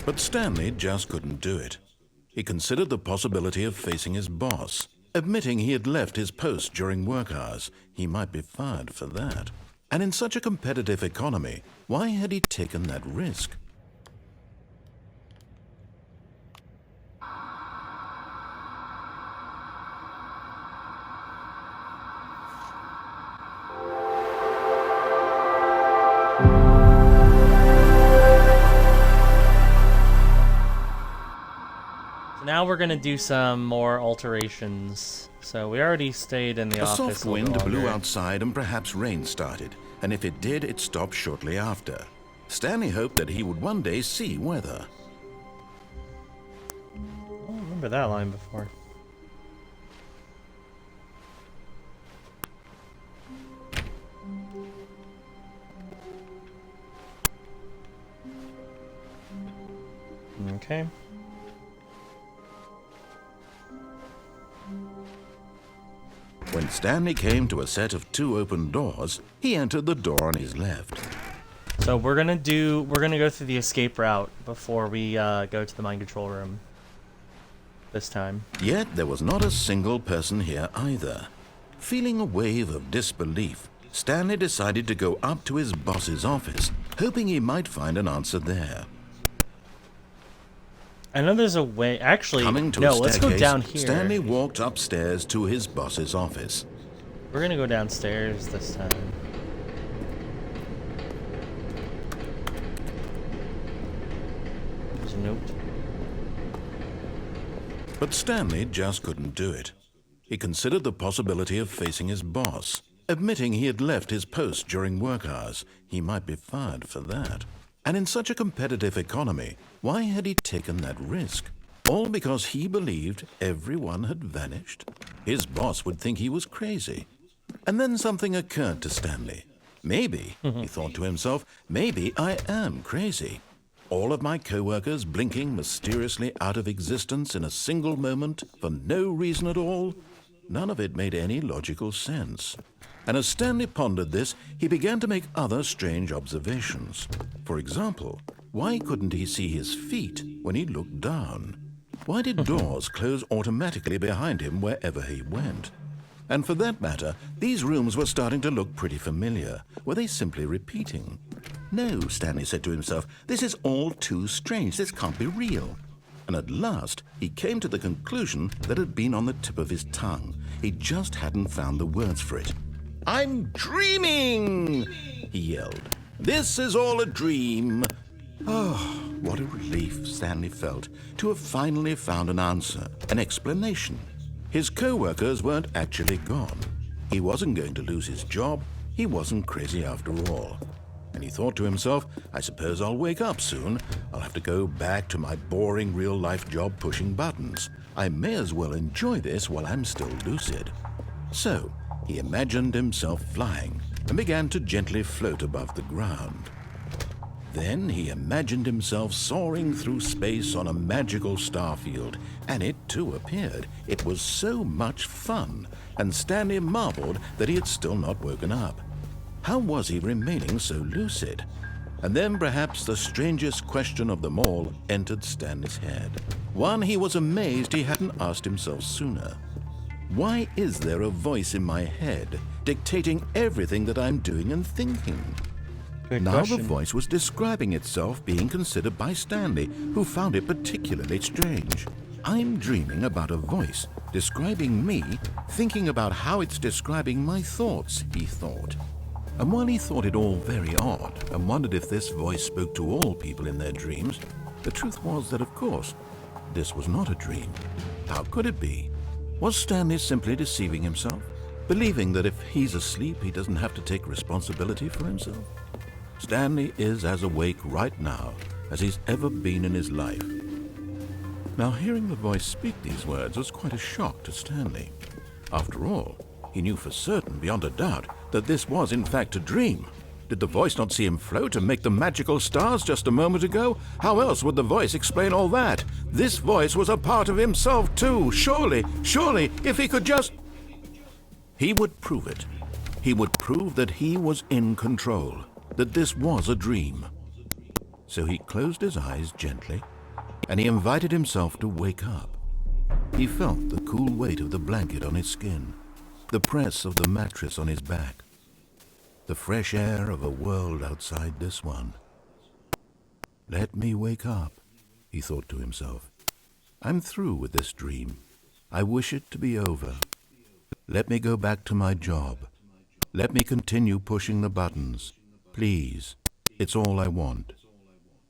But Stanley just couldn't do it. He considered the possibility of facing his boss, admitting he had left his post during work hours. He might be fired for that. And in such a competitive economy, why had he taken that risk? Now we're gonna do some more alterations. So we already stayed in the office. A soft wind blew outside and perhaps rain started, and if it did, it stopped shortly after. Stanley hoped that he would one day see weather. I don't remember that line before. Okay. When Stanley came to a set of 2 open doors, he entered the door on his left. So we're gonna go through the escape route before we go to the mind control room this time. Yet there was not a single person here either. Feeling a wave of disbelief, Stanley decided to go up to his boss's office, hoping he might find an answer there. I know there's a way. Actually, no, let's go down here. Stanley walked upstairs to his boss's office. We're gonna go downstairs this time. There's a note. But Stanley just couldn't do it. He considered the possibility of facing his boss, admitting he had left his post during work hours. He might be fired for that. And in such a competitive economy, why had he taken that risk? All because he believed everyone had vanished? His boss would think he was crazy. And then something occurred to Stanley. Maybe, he thought to himself, maybe I am crazy. All of my co-workers blinking mysteriously out of existence in a single moment for no reason at all? None of it made any logical sense. And as Stanley pondered this, he began to make other strange observations. For example, why couldn't he see his feet when he looked down? Why did doors close automatically behind him wherever he went? And for that matter, these rooms were starting to look pretty familiar. Were they simply repeating? No, Stanley said to himself, this is all too strange. This can't be real. And at last, he came to the conclusion that had been on the tip of his tongue. He just hadn't found the words for it. I'm dreaming, he yelled. This is all a dream. Oh, what a relief Stanley felt to have finally found an answer, an explanation. His co-workers weren't actually gone. He wasn't going to lose his job. He wasn't crazy after all. And he thought to himself, I suppose I'll wake up soon. I'll have to go back to my boring real-life job pushing buttons. I may as well enjoy this while I'm still lucid. So, he imagined himself flying and began to gently float above the ground. Then he imagined himself soaring through space on a magical starfield, and it too appeared. It was so much fun, and Stanley marveled that he had still not woken up. How was he remaining so lucid? And then perhaps the strangest question of them all entered Stanley's head. One he was amazed he hadn't asked himself sooner. Why is there a voice in my head dictating everything that I'm doing and thinking? Good now question. The voice was describing itself being considered by Stanley, who found it particularly strange. I'm dreaming about a voice describing me, thinking about how it's describing my thoughts, he thought. And while he thought it all very odd and wondered if this voice spoke to all people in their dreams, the truth was that, of course, this was not a dream. How could it be? Was Stanley simply deceiving himself, believing that if he's asleep, he doesn't have to take responsibility for himself? Stanley is as awake right now as he's ever been in his life. Now, hearing the voice speak these words was quite a shock to Stanley. After all, he knew for certain, beyond a doubt, that this was in fact a dream. Did the voice not see him float and make the magical stars just a moment ago? How else would the voice explain all that? This voice was a part of himself too. Surely, if he could just... He would prove it. He would prove that he was in control, that this was a dream. So he closed his eyes gently, and he invited himself to wake up. He felt the cool weight of the blanket on his skin, the press of the mattress on his back, the fresh air of a world outside this one. Let me wake up, he thought to himself. I'm through with this dream. I wish it to be over. Let me go back to my job. Let me continue pushing the buttons. Please, it's all I want.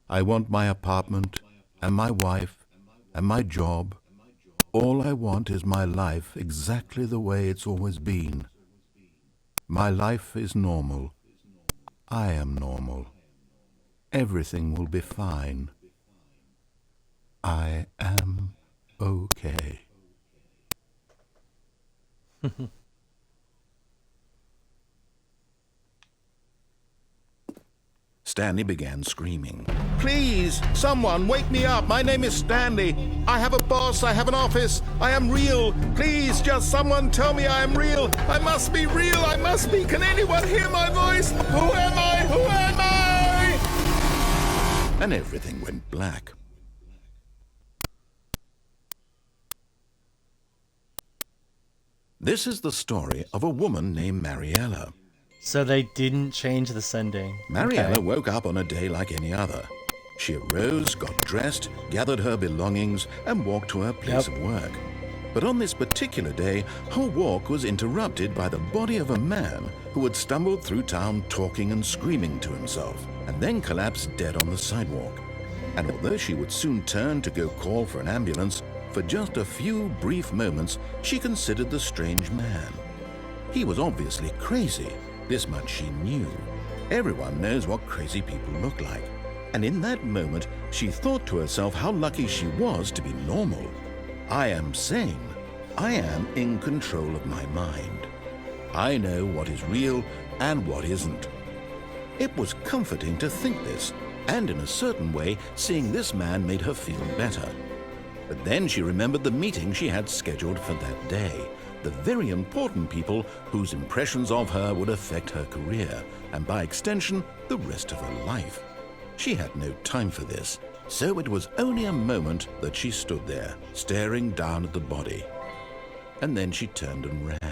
I want my apartment and my wife and my job. All I want is my life exactly the way it's always been. My life is normal. I am normal. Everything will be fine. I am okay. Stanley began screaming. Please, someone, wake me up. My name is Stanley. I have a boss. I have an office. I am real. Please, just someone tell me I am real. I must be real. I must be. Can anyone hear my voice? Who am I? Who am I? And everything went black. This is the story of a woman named Mariella. So they didn't change the sending. Mariella woke up on a day like any other. She arose, got dressed, gathered her belongings, and walked to her place of work. But on this particular day, her walk was interrupted by the body of a man who had stumbled through town talking and screaming to himself, and then collapsed dead on the sidewalk. And although she would soon turn to go call for an ambulance, for just a few brief moments, she considered the strange man. He was obviously crazy. This much she knew. Everyone knows what crazy people look like. And in that moment, she thought to herself how lucky she was to be normal. I am sane. I am in control of my mind. I know what is real and what isn't. It was comforting to think this, and in a certain way, seeing this man made her feel better. But then she remembered the meeting she had scheduled for that day. The very important people whose impressions of her would affect her career, and by extension, the rest of her life. She had no time for this, so it was only a moment that she stood there, staring down at the body. And then she turned and ran.